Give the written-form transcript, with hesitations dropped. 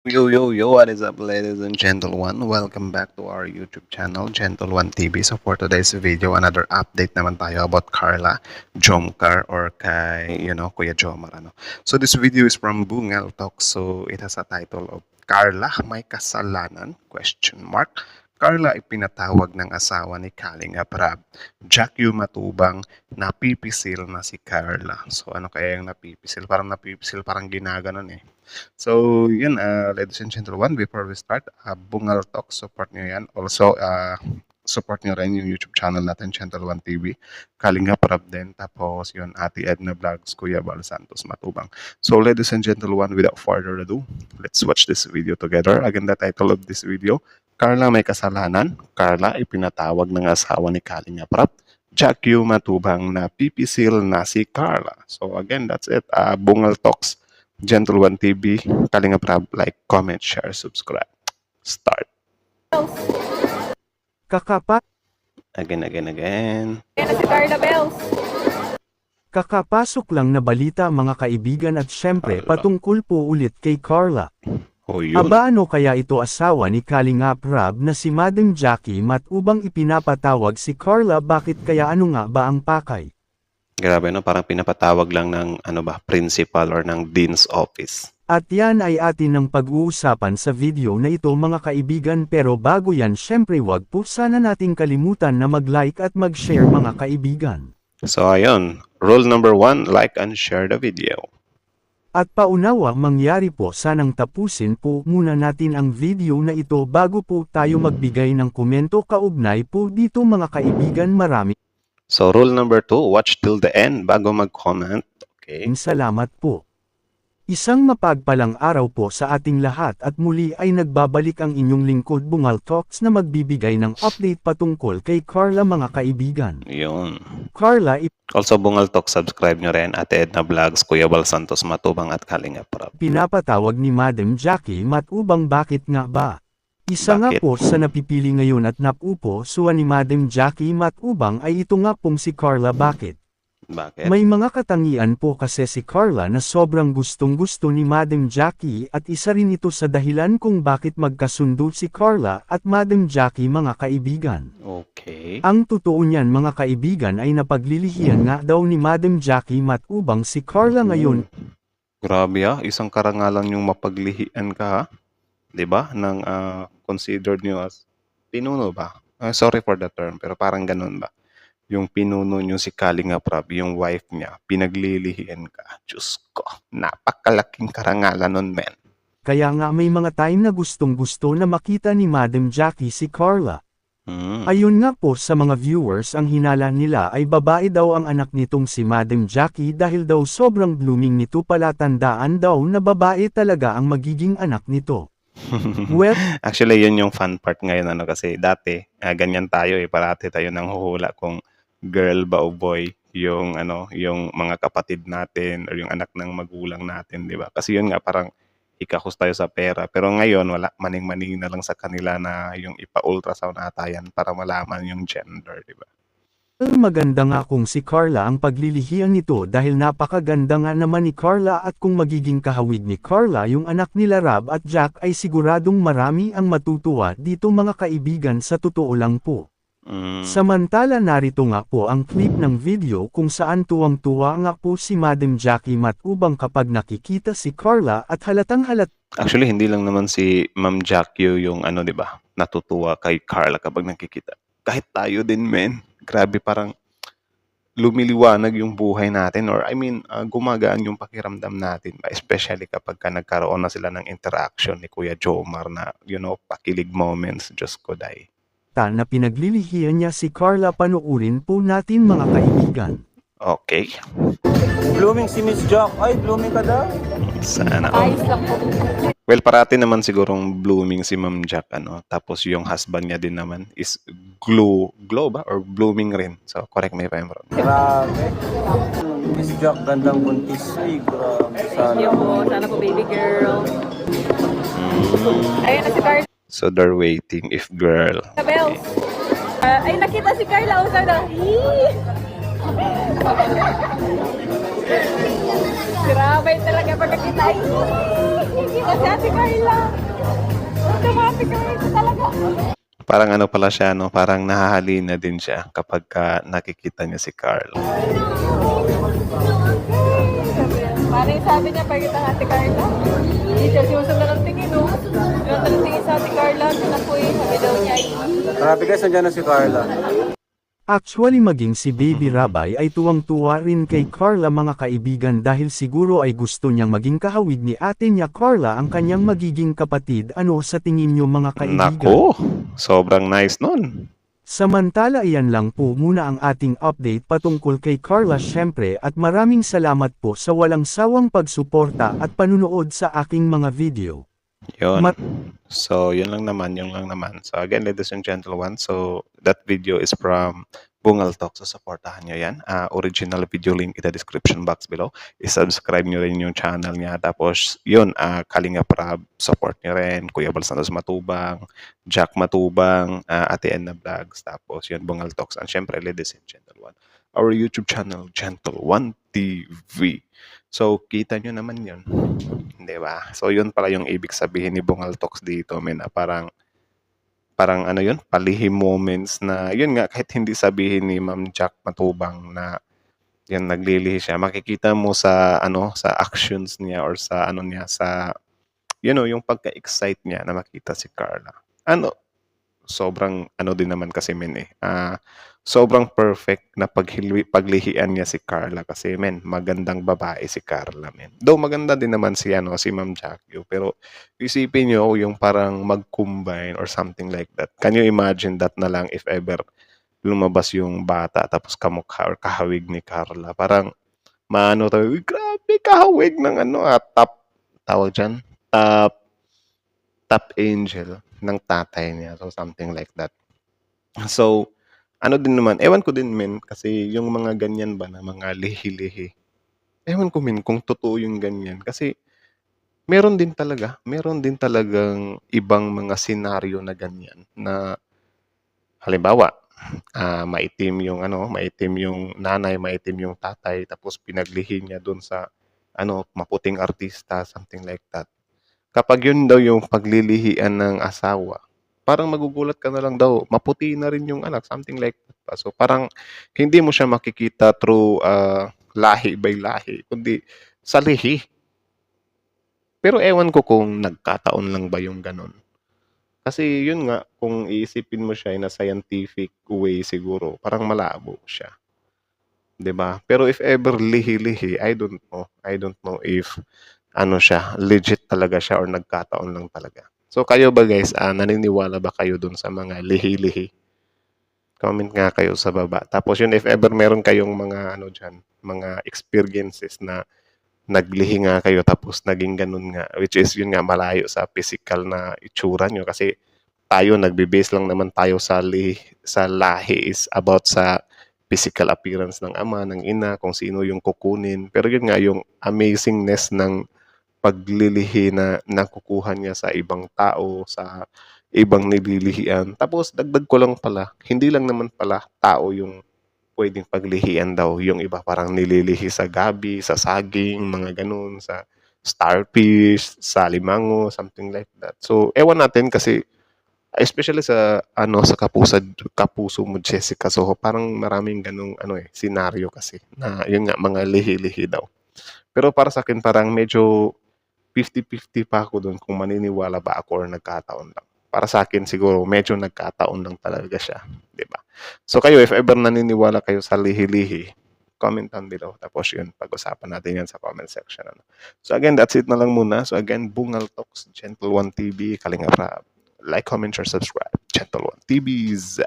Yo, yo, yo, what is up, ladies and gentlemen? Welcome back to our YouTube channel, Gentle One TV. So for today's video, another update naman tayo about Carla Jomcar or kay, Kuya Jomar. So this video is from Bungal Talk. So it has a title of Carla, May Kasalanan? Question mark. Carla ay pinatawag ng asawa ni Kalinga Prab. Jack Yu Matubang, napipisil na si Carla. So ano kaya yung napipisil? Parang ginaganon eh. So, yun, ladies and gentlemen, before we start, Bungal Talk, support nyo yan. Also, support nyo rin yung YouTube channel natin, Gentle One TV. Kalinga Prab din. Tapos, yun, Ate Edna Vlogs, Kuya Bal Santos Matubang. So, ladies and gentlemen, without further ado, let's watch this video together. Again, the title of this video, Carla May Kasalanan. Carla ipinatawag ng asawa ni Kalinga Prab. Jack Yu Matubang na pipisil na si Carla. So, again, that's it. Bungal Talks. Gentle One TV, Kalinga Prab, like, comment, share, subscribe. Start. Kakapa Again. Ayan na si Carla Bells. Kakapasok lang na balita mga kaibigan at syempre patungkol po ulit kay Carla. Oh, yun. Aba ano kaya ito asawa ni Kalinga Prab na si Madam Jackie Matubang ipinapatawag si Carla, bakit kaya ano nga ba ang pakay? Grabe, no? Parang pinapatawag lang ng, principal or ng dean's office. At yan ay atin ng pag-uusapan sa video na ito mga kaibigan, pero bago yan syempre wag po sana nating kalimutan na mag-like at mag-share mga kaibigan. So, ayun. Rule number 1, like and share the video. At paunawa mangyari po, sanang tapusin po muna natin ang video na ito bago po tayo magbigay ng komento kaugnay po dito mga kaibigan. Marami So, rule number 2, watch till the end bago mag-comment. Okay. salamat po. Isang mapagpalang araw po sa ating lahat at muli ay nagbabalik ang inyong lingkod Bungal Talks na magbibigay ng update patungkol kay Carla mga kaibigan. Yun. Carla Also, Bungal Talk, subscribe nyo rin. Ate Edna Vlogs, Kuya Bal Santos Matubang at Kalinga Prab. pinapatawag ni Madam Jackie Matubang, bakit nga ba? Isa nga Bakit? po sa napipili ngayon at napupo suwa ni Madam Jackie Matubang ay ito nga pong si Carla. Bakit? Bakit? May mga katangian po kasi si Carla na sobrang gustong-gusto ni Madam Jackie at isa rin ito sa dahilan kung bakit magkasundo si Carla at Madam Jackie mga kaibigan. Okay. Ang totoo niyan mga kaibigan ay napaglilihian nga daw ni Madam Jackie Matubang si Carla ngayon. Grabe isang karangalan yung mapaglihian ka, 'di ba? Nang considered nyo as pinuno ba? Sorry for the term, pero parang ganun ba? Yung pinuno nyo si Kalinga Prab, yung wife niya, pinaglilihian ka. Diyos ko, napakalaking karangalan nun, men. Kaya nga may mga time na gustong-gusto na makita ni Madam Jackie si Carla. Ayun nga po sa mga viewers, ang hinala nila ay babae daw ang anak nitong si Madam Jackie dahil daw sobrang blooming nito, palatandaan daw na babae talaga ang magiging anak nito. Well, Actually, yun yung fun part ngayon, kasi dati, ganyan tayo parati tayo nang huhula kung girl ba o boy yung yung mga kapatid natin or yung anak ng magulang natin, 'di ba? Kasi yun nga parang ikakos tayo sa pera. Pero ngayon wala, maning-maning na lang sa kanila na yung ipa-ultrasound ata yan para malaman yung gender, 'di ba? maganda nga kung si Carla ang paglilihian nito dahil napakaganda nga naman ni Carla, at kung magiging kahawig ni Carla yung anak nila Rab at Jack ay siguradong marami ang matutuwa dito mga kaibigan, sa totoo lang po. Samantala narito nga po ang clip ng video kung saan tuwang-tuwa nga po si Madam Jackie Matubang kapag nakikita si Carla at halatang Actually, hindi lang naman si Ma'am Jackie yung 'di ba, natutuwa kay Carla kapag nakikita. Kahit tayo din, men. Grabe, parang lumiliwanag yung buhay natin, or gumagaan yung pakiramdam natin, especially kapag nagkaroon na sila ng interaction ni Kuya Jomar na, pakilig moments. Diyos ko, day. na pinaglilihian niya si Carla. Panoorin po natin mga kaibigan. Okay. Blooming si Miss Jack. Ay, blooming ka daw. Sana. Ayos lang po. Well, parati naman sigurong blooming si Ma'am Jack, Tapos yung husband niya din naman is glow ba? Or blooming rin. So, correct me if I'm wrong. Grabe. Miss Jack, gandang buntis. Ay, grabe. Thank you po. Sana po, baby girl. Ayan na si Carla So, they're waiting if girl. Bells. Ay, nakita si Carla. Sana. Grabe talaga pagkakita. Ay, kita si Ate Carla. Automatic ito talaga. Parang ano pala siya, no? Parang nahahalina din siya kapag nakikita niya si Carl. Paano yung sabi niya pagkita ng Ate Carla? Hindi siya sinusunod ng tingin, no? Sinusunod ng tingin sa Ate Carla. Sinapoy, sabi daw niya, ay, Grabe guys, nandiyan na si Carla. Actually maging si Baby Rabay ay tuwang-tuwa rin kay Carla mga kaibigan dahil siguro ay gusto niyang maging kahawig ni ate niya Carla ang kanyang magiging kapatid. Ano sa tingin niyo mga kaibigan? Nako, sobrang nice nun. Samantala iyan lang po muna ang ating update patungkol kay Carla syempre at maraming salamat po sa walang sawang pagsuporta at panunood sa aking mga video. Yun. Mat- So, yun lang naman. So, again, ladies and gentlemen, so that video is from Bungal Talk. So, supportahan nyo yan. Original video link in the description box below. I-subscribe nyo rin yung channel niya. Tapos, yun, Kalinga Prab, support nyo rin. Kuya Bal Santos Matubang, Jack Matubang, Ate Enna Vlogs. Tapos, yun, Bungal Talks. And syempre, ladies and gentlemen, our YouTube channel, Gentle One TV. So, kita nyo naman yun. Di ba? So, yun pala yung ibig sabihin ni Bungal Talks dito, men. Parang ano yun, palihim moments na, yun nga, kahit hindi sabihin ni Ma'am Jack Matubang na yan, naglilihi siya. Makikita mo sa, sa actions niya or sa, niya, sa, yung pagka-excite niya na makita si Carla. Sobrang, din naman kasi, men, sobrang perfect na paglihian niya si Carla kasi, men, magandang babae si Carla, men. Though maganda din naman si Ma'am Jackie, pero isipin niyo yung parang mag-combine or something like that. Can you imagine that na lang if ever lumabas yung bata tapos kamukha or kahawig ni Carla? Parang maano tayo, "Uy, grabe kahawig ng tawag dyan, top angel ng tatay niya." So something like that. So, din naman, ewan ko din, men, kasi yung mga ganyan ba na mga lihi-lihi, ewan ko, men, kung totoo yung ganyan. Kasi meron din talagang ibang mga senaryo na ganyan na halimbawa, maitim yung nanay, maitim yung tatay, tapos pinaglihi niya dun sa maputing artista, something like that. Kapag yun daw yung paglilihian ng asawa, parang magugulat ka na lang daw, maputi na rin yung anak, something like that pa. So parang hindi mo siya makikita through lahi by lahi, kundi sa lihi. Pero ewan ko kung nagkataon lang ba yung ganun. Kasi yun nga, kung iisipin mo siya in a scientific way siguro, parang malabo siya. 'Di ba? Pero if ever lihi-lihi, I don't know. I don't know if siya, legit talaga siya or nagkataon lang talaga. So kayo ba guys, naniniwala ba kayo dun sa mga lihi-lihi? Comment nga kayo sa baba. Tapos yun, if ever meron kayong mga dyan, mga experiences na naglihi nga kayo tapos naging ganun nga, which is yun nga malayo sa physical na itsura nyo kasi tayo nagbe-base lang naman tayo sa lahi is about sa physical appearance ng ama, ng ina, kung sino yung kukunin. Pero yun nga, yung amazingness ng paglilihi na nakukuha niya sa ibang tao, sa ibang nililihian. Tapos dagdag ko lang pala, hindi lang naman pala tao yung pwedeng paglihian daw. Yung iba parang nililihi sa gabi, sa saging, mga ganun, sa starfish, sa limango, something like that. So, ewan natin kasi especially sa sa kapuso mo, Jessica. So parang maraming ganung senaryo kasi na yun nga mga lihi-lihi daw. Pero para sa akin parang medyo 50-50 pa ako doon kung maniniwala ba ako or nagkataon lang. Para sa akin siguro medyo nagkataon lang talaga siya, 'di ba? So kayo, if ever naniniwala kayo sa lihi-lihi, comment down below. Tapos yun, pag-usapan natin yan sa comment section. So again, that's it na lang muna. So again, Bungal Talks, Gentle One TV, Kalinga Prab. Like, comment, share, subscribe. Gentle One TV's